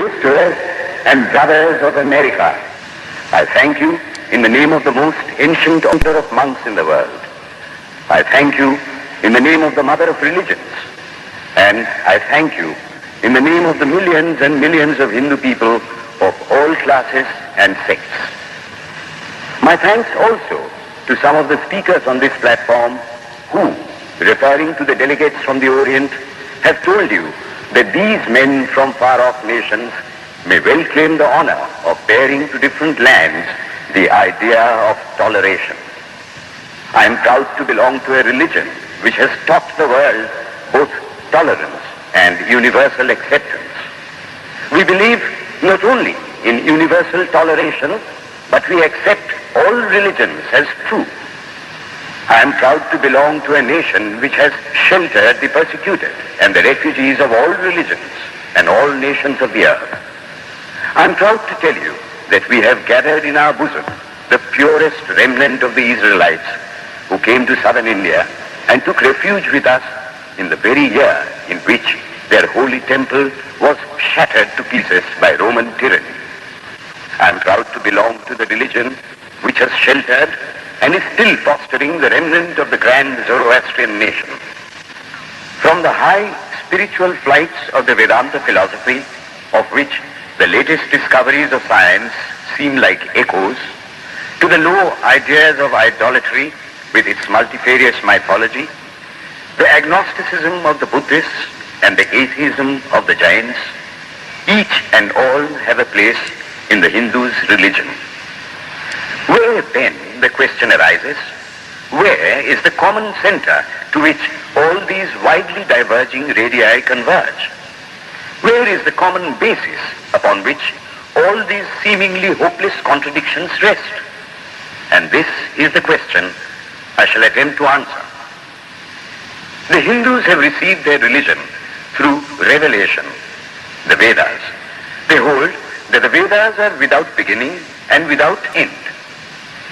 sisters and brothers of America, I thank you in the name of the most ancient order of monks in the world. I thank you in the name of the mother of religions. And I thank you in the name of the millions and millions of Hindu people of all classes and sects. My thanks also to some of the speakers on this platform who, referring to the delegates from the Orient, have told you that these men from far-off nations may well claim the honor of bearing to different lands the idea of toleration. I am proud to belong to a religion which has taught the world both tolerance and universal acceptance. We believe not only in universal toleration, but we accept all religions as true. I am proud to belong to a nation which has sheltered the persecuted and the refugees of all religions and all nations of the earth. I am proud to tell you that we have gathered in our bosom the purest remnant of the Israelites who came to southern India and took refuge with us in the very year in which their holy temple was shattered to pieces by Roman tyranny. I am proud to belong to the religion which has sheltered and is still fostering the remnant of the grand Zoroastrian nation. From the high spiritual flights of the Vedanta philosophy, of which the latest discoveries of science seem like echoes, to the low ideas of idolatry with its multifarious mythology, the agnosticism of the Buddhists and the atheism of the Jains, each and all have a place in the Hindu's religion. Where then, the question arises, where is the common center to which all these widely diverging radii converge? Where is the common basis upon which all these seemingly hopeless contradictions rest? And this is the question I shall attempt to answer. The Hindus have received their religion through revelation, the Vedas. They hold that the Vedas are without beginning and without end.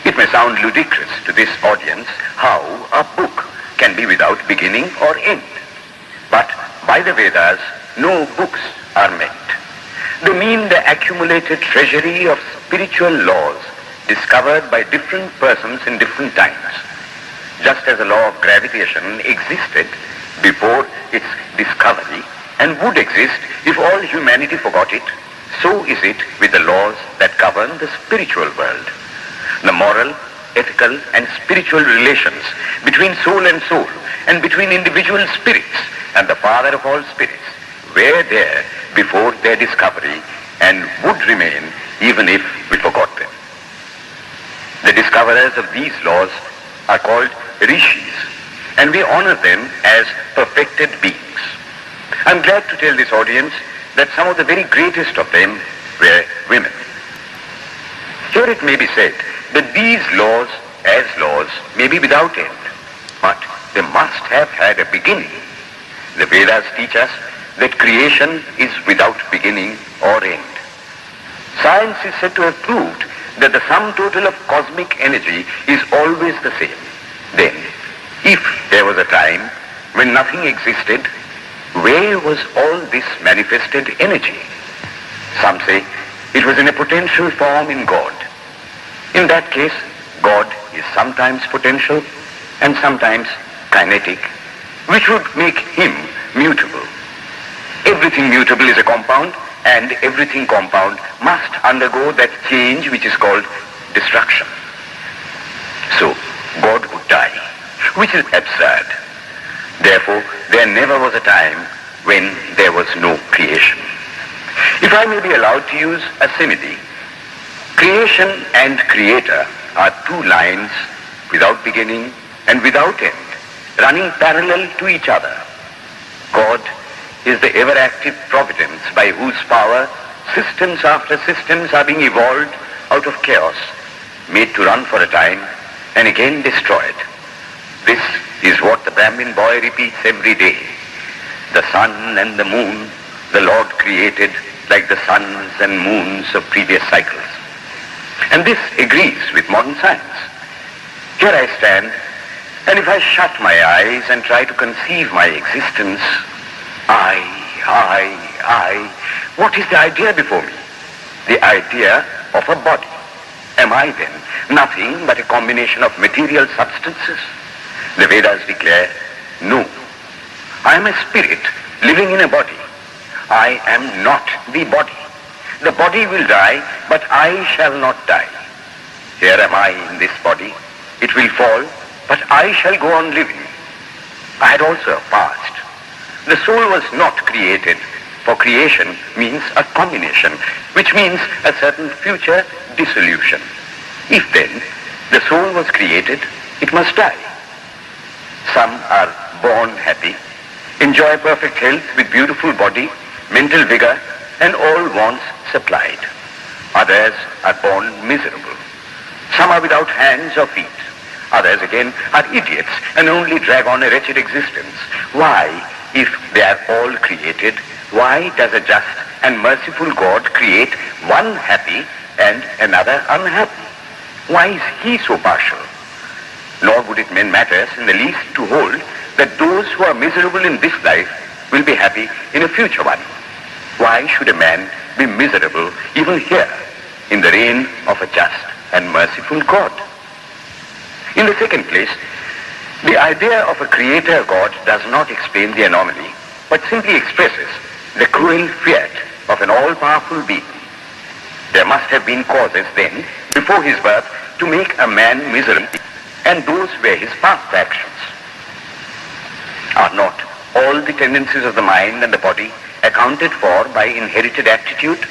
It may sound ludicrous to this audience how a book can be without beginning or end. But by the Vedas, no books are meant. They mean the accumulated treasury of spiritual laws discovered by different persons in different times. Just as the law of gravitation existed before its discovery and would exist if all humanity forgot it, so is it with the laws that govern the spiritual world. The moral, ethical, and spiritual relations between soul and between individual spirits and the Father of all spirits were there before their discovery and would remain even if we forgot them. The discoverers of these laws are called rishis, and we honor them as perfected beings. I'm glad to tell this audience that some of the very greatest of them were women. Here it may be said that these laws, as laws, may be without end, but they must have had a beginning. The Vedas teach us that creation is without beginning or end. Science is said to have proved that the sum total of cosmic energy is always the same. Then, if there was a time when nothing existed, where was all this manifested energy? Some say it was in a potential form in God. In that case, God is sometimes potential and sometimes kinetic, which would make him mutable. Everything mutable is a compound, and everything compound must undergo that change which is called destruction. So, God would die, which is absurd. Therefore, there never was a time when there was no creation. If I may be allowed to use a simile, creation and creator are two lines without beginning and without end, running parallel to each other. God is the ever-active providence by whose power systems after systems are being evolved out of chaos, made to run for a time and again destroyed. This is what the Brahmin boy repeats every day. The sun and the moon the Lord created like the suns and moons of previous cycles. And this agrees with modern science. Here I stand, and if I shut my eyes and try to conceive my existence, I What is the idea before me? The idea of a body. Am I then nothing but a combination of material substances? The Vedas declare, no. I am a spirit living in a body. I am not the body. The body will die, but I shall not die. Here am I in this body. It will fall, but I shall go on living. I had also a past. The soul was not created, for creation means a combination, which means a certain future dissolution. If then the soul was created, it must die. Some are born happy, enjoy perfect health with beautiful body, mental vigor, and all wants supplied. Others are born miserable. Some are without hands or feet. Others again are idiots and only drag on a wretched existence. Why, if they are all created, why does a just and merciful God create one happy and another unhappy? Why is he so partial? Nor would it matter in the least to hold that those who are miserable in this life will be happy in a future one. Why should a man be miserable even here in the reign of a just and merciful God? In the second place, the idea of a creator God does not explain the anomaly, but simply expresses the cruel fiat of an all-powerful being. There must have been causes then, before his birth, to make a man miserable, and those were his past actions. Are not all the tendencies of the mind and the body accounted for by inherited aptitude?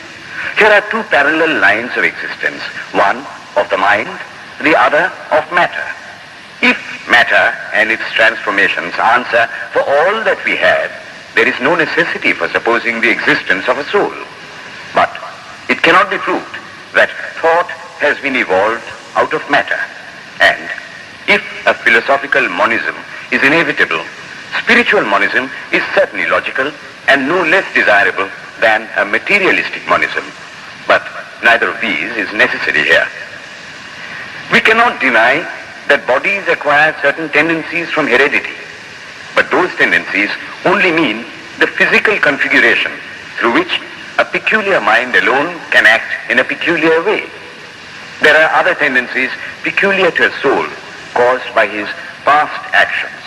Here are two parallel lines of existence, one of the mind, the other of matter. If matter and its transformations answer for all that we have, there is no necessity for supposing the existence of a soul. But it cannot be proved that thought has been evolved out of matter. And if a philosophical monism is inevitable, spiritual monism is certainly logical and no less desirable than a materialistic monism. But neither of these is necessary here. We cannot deny that bodies acquire certain tendencies from heredity, but those tendencies only mean the physical configuration through which a peculiar mind alone can act in a peculiar way. There are other tendencies peculiar to a soul caused by his past actions,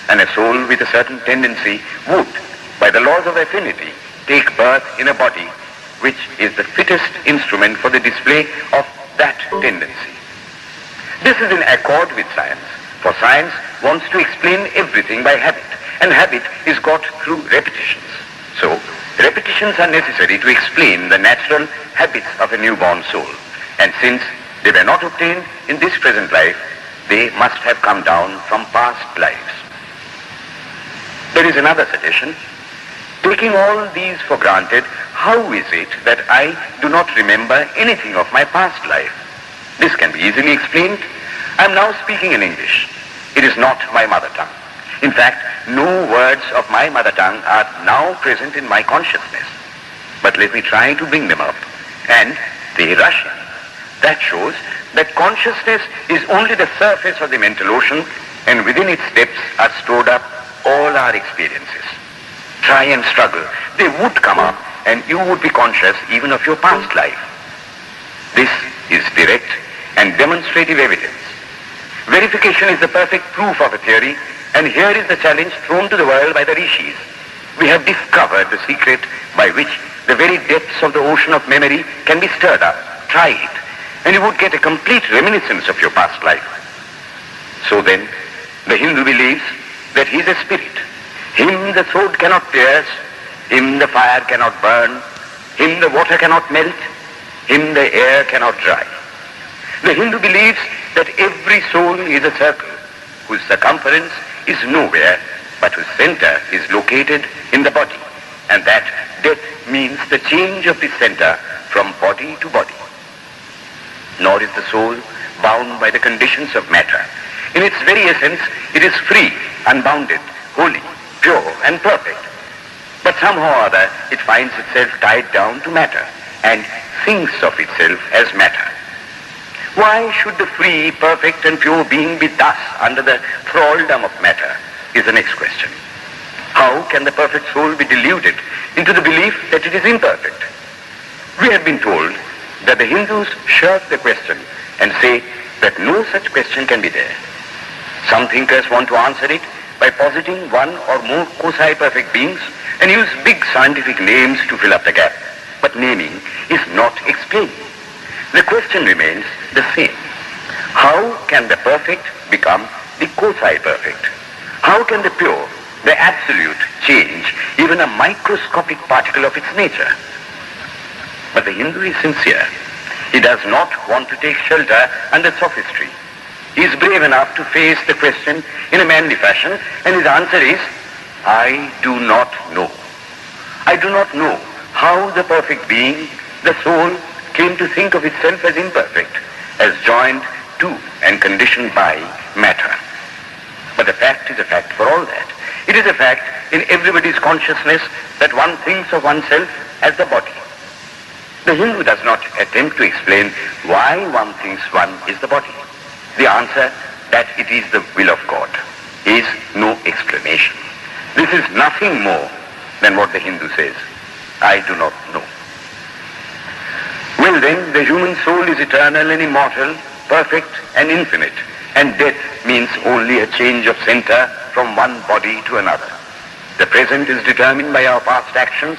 and a soul with a certain tendency would, by the laws of affinity, take birth in a body which is the fittest instrument for the display of that tendency. This is in accord with science, for science wants to explain everything by habit, and habit is got through repetitions. So, repetitions are necessary to explain the natural habits of a newborn soul, and since they were not obtained in this present life, they must have come down from past lives. There is another suggestion. Taking all these for granted, how is it that I do not remember anything of my past life? This can be easily explained. I am now speaking in English. It is not my mother tongue. In fact, no words of my mother tongue are now present in my consciousness. But let me try to bring them up. And they rush in. That shows that consciousness is only the surface of the mental ocean, and within its depths are stored up all our experiences. Try and struggle. They would come up, and you would be conscious even of your past life. This is direct and demonstrative evidence. Verification is the perfect proof of a theory, and here is the challenge thrown to the world by the rishis. We have discovered the secret by which the very depths of the ocean of memory can be stirred up. Try it, and you would get a complete reminiscence of your past life. So then, the Hindu believes that he is a spirit. Him the sword cannot pierce, him the fire cannot burn, him the water cannot melt, him the air cannot dry. The Hindu believes that every soul is a circle whose circumference is nowhere, but whose center is located in the body, and that death means the change of the center from body to body. Nor is the soul bound by the conditions of matter. In its very essence, it is free, unbounded, holy, pure, and perfect. But somehow or other, it finds itself tied down to matter and thinks of itself as matter. Why should the free, perfect, and pure being be thus under the thraldom of matter is the next question. How How can the perfect soul be deluded into the belief that it is imperfect? We have been told that the Hindus shirk the question and say that no such question can be there. Some thinkers want to answer it by positing one or more quasi-perfect beings and use big scientific names to fill up the gap. But naming is not explaining. The question remains the same. How can the perfect become the quasi-perfect? How can the pure, the absolute, change even a microscopic particle of its nature? But the Hindu is sincere. He does not want to take shelter under sophistry. He is brave enough to face the question in a manly fashion, and his answer is, I do not know. I do not know how the perfect being, the soul, came to think of itself as imperfect, as joined to and conditioned by matter. But the fact is a fact for all that. It is a fact in everybody's consciousness that one thinks of oneself as the body. The Hindu does not attempt to explain why one thinks one is the body. The answer that it is the will of God is no explanation. This is nothing more than what the Hindu says, I do not know. Well then, the human soul is eternal and immortal, perfect and infinite, and death means only a change of center from one body to another. The present is determined by our past actions,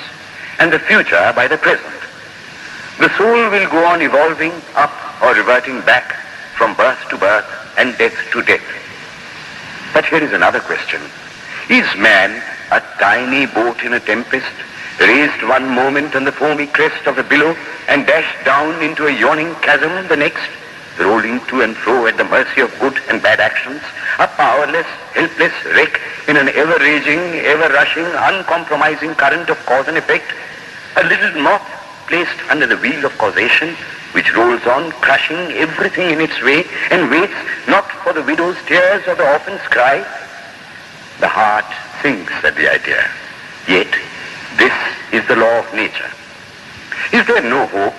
and the future by the present. The soul will go on evolving up or reverting back from birth to birth and death to death. But here is another question. Is man a tiny boat in a tempest, raised one moment on the foamy crest of a billow and dashed down into a yawning chasm the next, rolling to and fro at the mercy of good and bad actions, a powerless, helpless wreck in an ever-raging, ever-rushing, uncompromising current of cause and effect, a little moth placed under the wheel of causation, which rolls on, crushing everything in its way, and waits not for the widow's tears or the orphan's cry? The heart sinks at the idea. Yet, this is the law of nature. Is there no hope?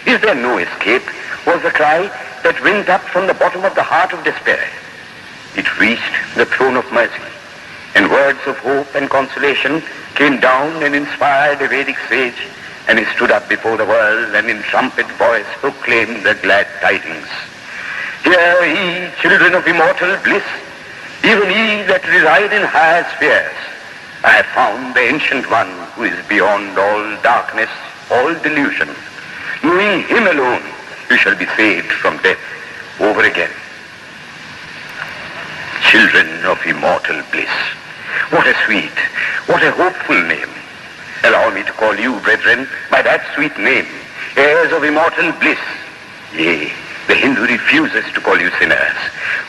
Is there no escape? Was the cry that went up from the bottom of the heart of despair. It reached the throne of mercy, and words of hope and consolation came down and inspired a Vedic sage, and he stood up before the world and in trumpet voice proclaimed the glad tidings. Hear ye, children of immortal bliss, even ye that reside in higher spheres. I have found the Ancient One who is beyond all darkness, all delusion. Knowing him alone, you shall be saved from death over again. Children of immortal bliss. What a sweet, what a hopeful name. Allow me to call you, brethren, by that sweet name, heirs of immortal bliss. Yea, the Hindu refuses to call you sinners.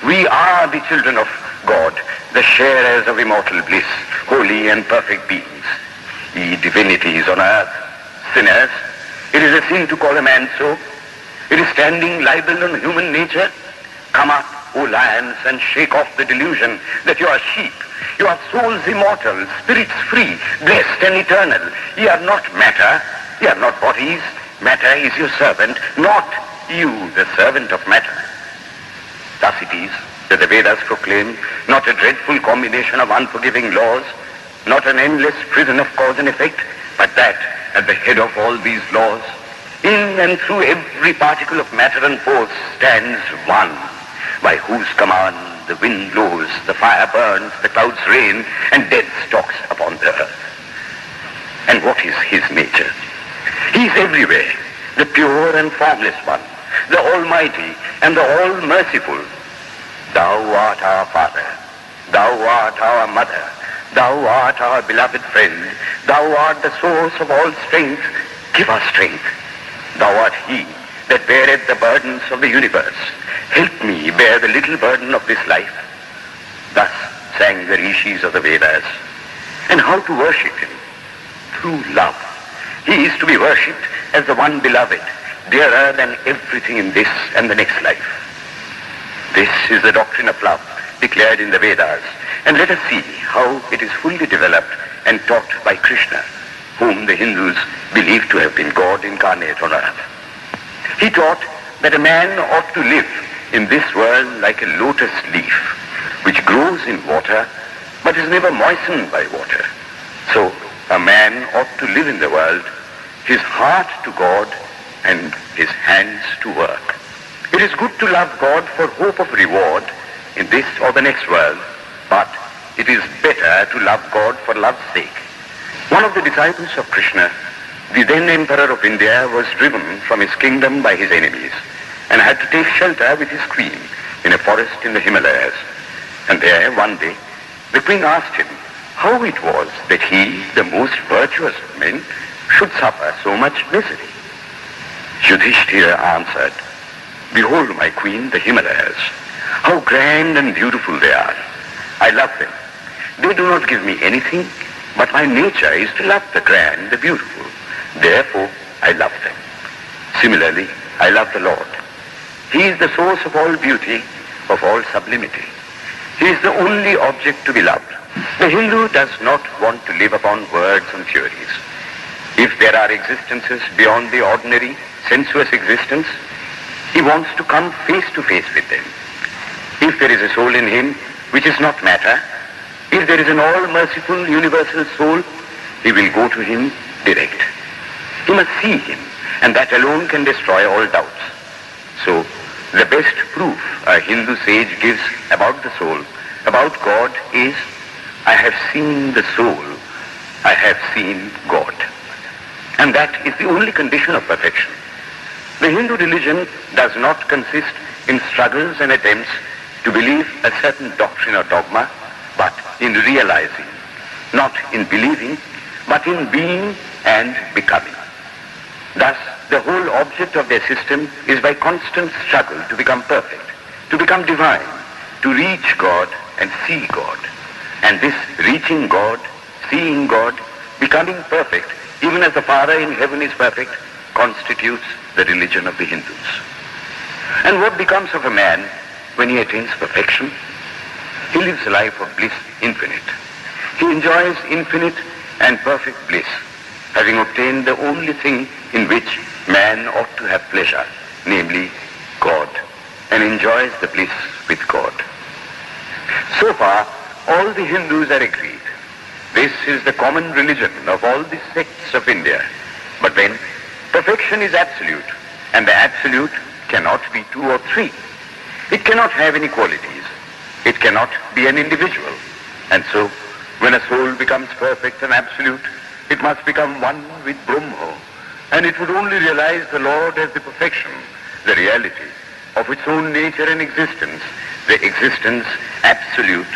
We are the children of God, the sharers of immortal bliss, holy and perfect beings. Ye divinities on earth, sinners, it is a sin to call a man so. It is standing libel on human nature. Come up, O lions, and shake off the delusion that you are sheep. You are souls immortal, spirits free, blessed and eternal. Ye are not matter, ye are not bodies. Matter is your servant, not you the servant of matter. Thus it is that the Vedas proclaim not a dreadful combination of unforgiving laws, not an endless prison of cause and effect, but that at the head of all these laws, in and through every particle of matter and force, stands one, by whose command the wind blows, the fire burns, the clouds rain, and death stalks upon the earth. And what is his nature? He is everywhere, the pure and formless one, the almighty and the all-merciful. Thou art our Father, thou art our Mother, thou art our beloved friend, thou art the source of all strength. Give us strength. Thou art he that beareth the burdens of the universe. Help me bear the little burden of this life. Thus sang the rishis of the Vedas. And how to worship him? Through love. He is to be worshipped as the one beloved, dearer than everything in this and the next life. This is the doctrine of love declared in the Vedas. And let us see how it is fully developed and taught by Krishna, whom the Hindus believe to have been God incarnate on earth. He taught that a man ought to live in this world like a lotus leaf, which grows in water, but is never moistened by water. So a man ought to live in the world, his heart to God and his hands to work. It is good to love God for hope of reward in this or the next world, but it is better to love God for love's sake. One of the disciples of Krishna, the then Emperor of India, was driven from his kingdom by his enemies and had to take shelter with his queen in a forest in the Himalayas. And there, one day, the queen asked him how it was that he, the most virtuous of men, should suffer so much misery. Yudhishthira answered, "Behold, my queen, the Himalayas. How grand and beautiful they are. I love them. They do not give me anything, but my nature is to love the grand, the beautiful. Therefore, I love them. Similarly, I love the Lord. He is the source of all beauty, of all sublimity. He is the only object to be loved." The Hindu does not want to live upon words and theories. If there are existences beyond the ordinary sensuous existence, he wants to come face to face with them. If there is a soul in him which is not matter, if there is an all-merciful universal soul, he will go to him direct. He must see him, and that alone can destroy all doubts. So, the best proof a Hindu sage gives about the soul, about God, is, "I have seen the soul, I have seen God." And that is the only condition of perfection. The Hindu religion does not consist in struggles and attempts to believe a certain doctrine or dogma, but in realizing, not in believing, but in being and becoming. Thus, the whole object of their system is by constant struggle to become perfect, to become divine, to reach God and see God. And this reaching God, seeing God, becoming perfect, even as the Father in heaven is perfect, constitutes the religion of the Hindus. And what becomes of a man when he attains perfection? He lives a life of bliss infinite. He enjoys infinite and perfect bliss, having obtained the only thing in which man ought to have pleasure, namely God, and enjoys the bliss with God. So far, all the Hindus are agreed. This is the common religion of all the sects of India. But then, perfection is absolute, and the absolute cannot be two or three. It cannot have any qualities. It cannot be an individual. And so, when a soul becomes perfect and absolute, it must become one with Brahma, and it would only realize the Lord as the perfection, the reality of its own nature and existence, the existence absolute,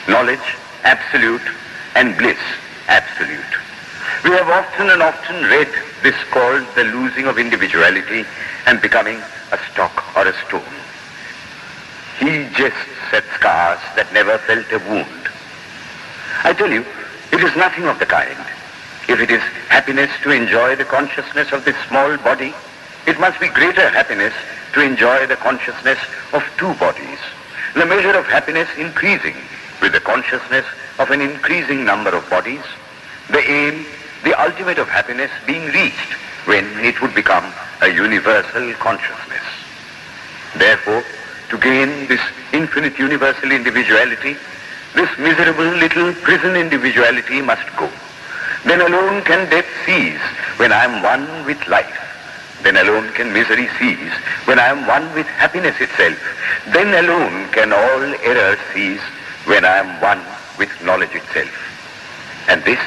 knowledge absolute, and bliss absolute. We have often and often read this called the losing of individuality and becoming a stock or a stone. He jests at scars that never felt a wound. I tell you, it is nothing of the kind. If it is happiness to enjoy the consciousness of this small body, it must be greater happiness to enjoy the consciousness of two bodies, the measure of happiness increasing with the consciousness of an increasing number of bodies, the aim, the ultimate of happiness being reached when it would become a universal consciousness. Therefore, to gain this infinite universal individuality, this miserable little prison individuality must go. Then alone can death cease when I am one with life. Then alone can misery cease when I am one with happiness itself. Then alone can all error cease when I am one with knowledge itself. And this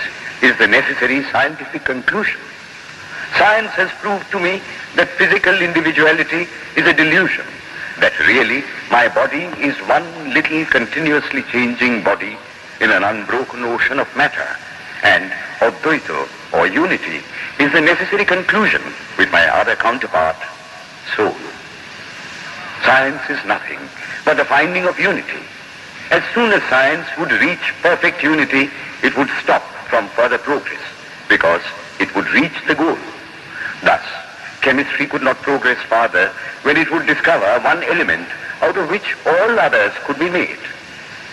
is the necessary scientific conclusion. Science has proved to me that physical individuality is a delusion, that really my body is one little continuously changing body in an unbroken ocean of matter, and Advaita, or unity, is the necessary conclusion with my other counterpart, soul. Science is nothing but the finding of unity. As soon as science would reach perfect unity, it would stop from further progress, because it would reach the goal. Thus, chemistry could not progress farther when it would discover one element out of which all others could be made.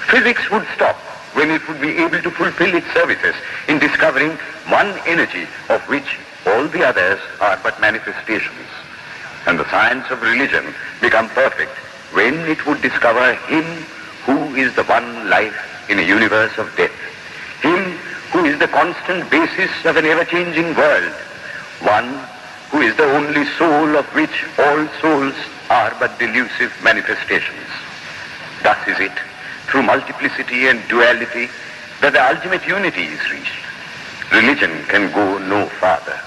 Physics would stop when it would be able to fulfill its services in discovering one energy of which all the others are but manifestations. And the science of religion become perfect when it would discover Him who is the one life in a universe of death. Him who is the constant basis of an ever-changing world, one who is the only soul of which all souls are but delusive manifestations. Thus is it, through multiplicity and duality, that the ultimate unity is reached. Religion can go no farther.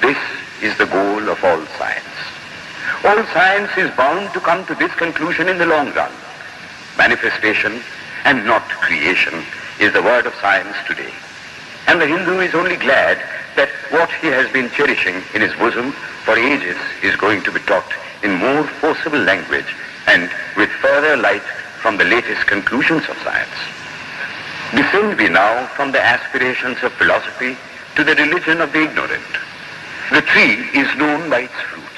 This is the goal of all science. All science is bound to come to this conclusion in the long run. Manifestation and not creation is the word of science today. And the Hindu is only glad that what he has been cherishing in his bosom for ages is going to be taught in more forcible language and with further light from the latest conclusions of science. Descend we now from the aspirations of philosophy to the religion of the ignorant. The tree is known by its fruits.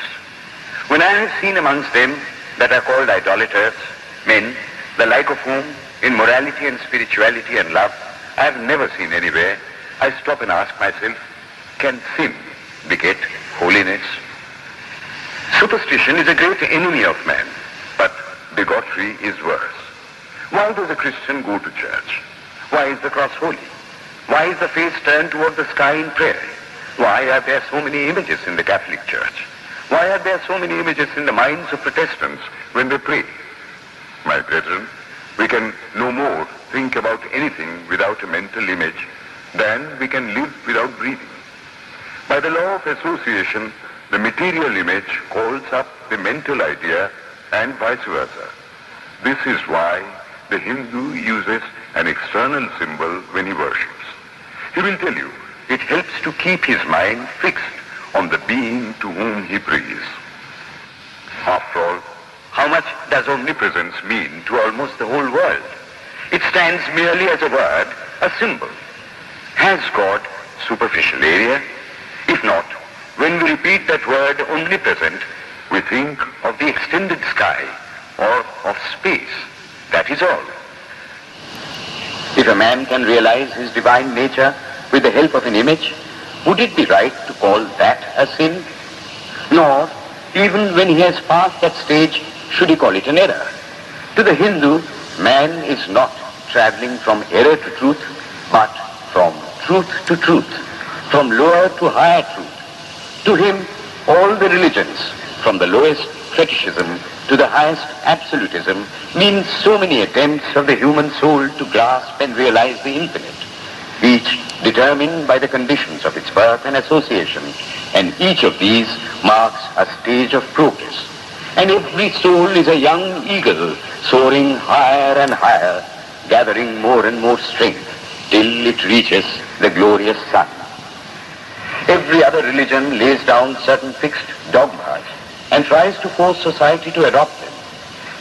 When I have seen amongst them that are called idolaters, men, the like of whom in morality and spirituality and love I have never seen anywhere, I stop and ask myself, can sin beget holiness? Superstition is a great enemy of man, but bigotry is worse. Why does a Christian go to church? Why is the cross holy? Why is the face turned toward the sky in prayer? Why are there so many images in the Catholic Church? Why are there so many images in the minds of Protestants when they pray? My brethren, we can no more think about anything without a mental image than we can live without breathing. By the law of association, the material image calls up the mental idea and vice versa. This is why the Hindu uses an external symbol when he worships. He will tell you it helps to keep his mind fixed on the being to whom he prays. After all, how much does omnipresence mean to almost the whole world? It stands merely as a word, a symbol. Has God superficial area? If not, when we repeat that word omnipresent, we think of the extended sky or of space. That is all. If a man can realize his divine nature with the help of an image, would it be right to call that a sin? Nor, even when he has passed that stage, should he call it an error. To the Hindu, man is not traveling from error to truth, but from truth to truth, from lower to higher truth. To him, all the religions, from the lowest fetishism to the highest absolutism, means so many attempts of the human soul to grasp and realize the infinite, each determined by the conditions of its birth and association, and each of these marks a stage of progress. And every soul is a young eagle soaring higher and higher, gathering more and more strength till it reaches the glorious sun. Every other religion lays down certain fixed dogmas and tries to force society to adopt them.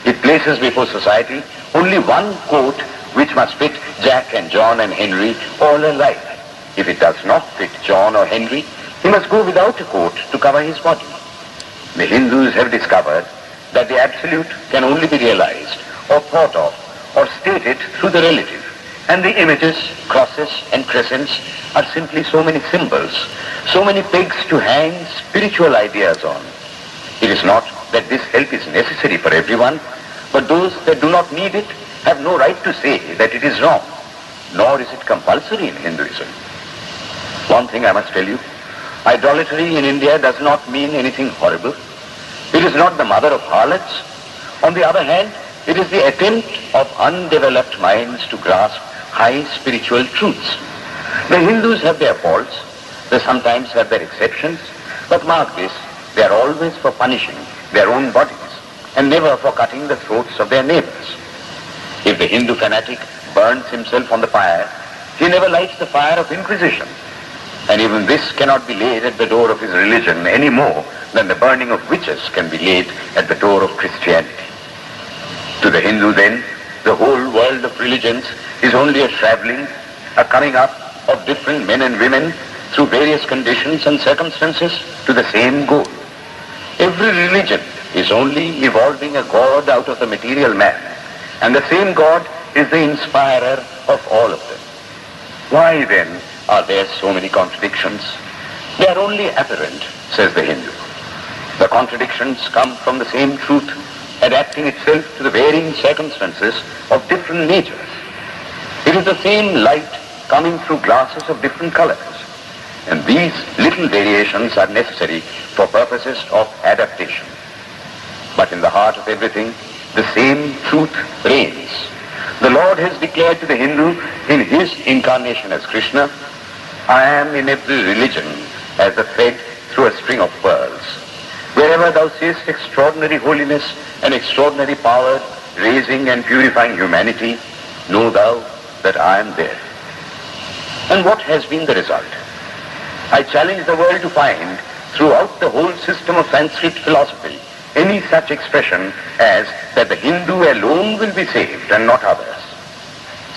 It places before society only one coat which must fit Jack and John and Henry all alike. If it does not fit John or Henry, he must go without a coat to cover his body. The Hindus have discovered that the absolute can only be realized or thought of or stated through the relative, and the images, crosses and crescents are simply so many symbols, so many pegs to hang spiritual ideas on. It is not that this help is necessary for everyone, but those that do not need it have no right to say that it is wrong, nor is it compulsory in Hinduism. One thing I must tell you, idolatry in India does not mean anything horrible. It is not the mother of harlots. On the other hand, it is the attempt of undeveloped minds to grasp high spiritual truths. The Hindus have their faults, they sometimes have their exceptions, but mark this, they are always for punishing their own bodies and never for cutting the throats of their neighbors. If the Hindu fanatic burns himself on the fire, he never lights the fire of Inquisition. And even this cannot be laid at the door of his religion any more than the burning of witches can be laid at the door of Christianity. To the Hindu then, the whole world of religions is only a traveling, a coming up of different men and women through various conditions and circumstances to the same goal. Every religion is only evolving a God out of the material man, and the same God is the inspirer of all of them. Why then are there so many contradictions? They are only apparent, says the Hindu. The contradictions come from the same truth, adapting itself to the varying circumstances of different natures. It is the same light coming through glasses of different colors. And these little variations are necessary for purposes of adaptation. But in the heart of everything, the same truth reigns. The Lord has declared to the Hindu in his incarnation as Krishna, I am in every religion as a thread through a string of pearls. Wherever thou seest extraordinary holiness and extraordinary power raising and purifying humanity, know thou that I am there. And what has been the result? I challenge the world to find throughout the whole system of Sanskrit philosophy any such expression as that the Hindu alone will be saved and not others.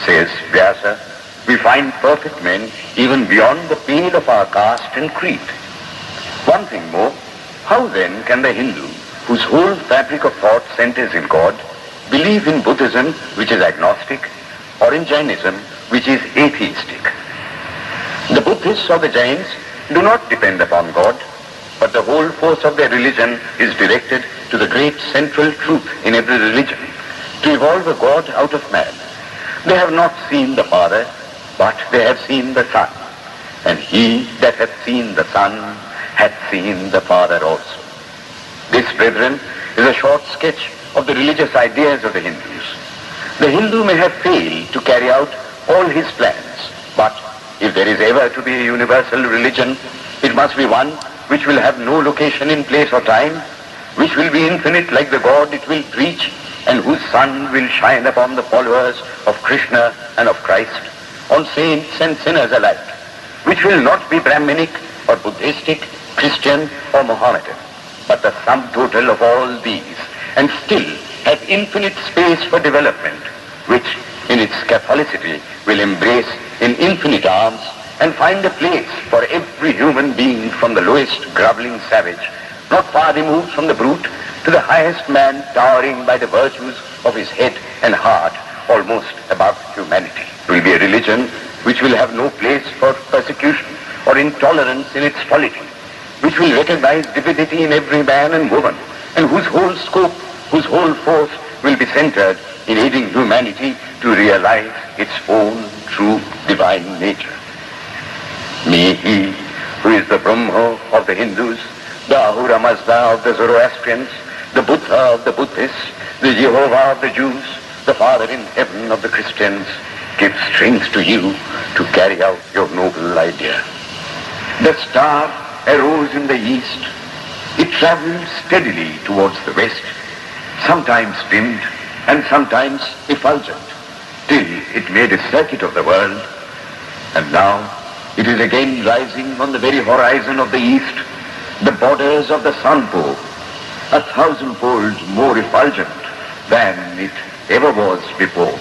Says Vyasa, we find perfect men even beyond the pale of our caste and creed. One thing more, how then can the Hindu, whose whole fabric of thought centers in God, believe in Buddhism, which is agnostic, or in Jainism, which is atheistic? The Buddhists or the Jains do not depend upon God, but the whole force of their religion is directed to the great central truth in every religion, to evolve a God out of man. They have not seen the Father, but they have seen the Son. And he that hath seen the Son hath seen the Father also. This, brethren, is a short sketch of the religious ideas of the Hindus. The Hindu may have failed to carry out all his plans, but if there is ever to be a universal religion, it must be one which will have no location in place or time, which will be infinite like the God it will preach, and whose sun will shine upon the followers of Krishna and of Christ, on saints and sinners alike, which will not be Brahminic or Buddhistic, Christian or Mohammedan, but the sum total of all these, and still have infinite space for development, which in its Catholicity will embrace in infinite arms and find a place for every human being, from the lowest groveling savage, not far removed from the brute, to the highest man towering by the virtues of his head and heart almost above humanity. It will be a religion which will have no place for persecution or intolerance in its polity, which will recognize divinity in every man and woman, and whose whole scope, whose whole force will be centered in aiding humanity to realize its own true divine nature. May he, who is the Brahma of the Hindus, the Ahura Mazda of the Zoroastrians, the Buddha of the Buddhists, the Jehovah of the Jews, the Father in heaven of the Christians, give strength to you to carry out your noble idea. The star arose in the east. It traveled steadily towards the west, sometimes dimmed and sometimes effulgent, till it made a circuit of the world, and now it is again rising on the very horizon of the east, the borders of the sun pole, 1,000-fold more effulgent than it ever was before.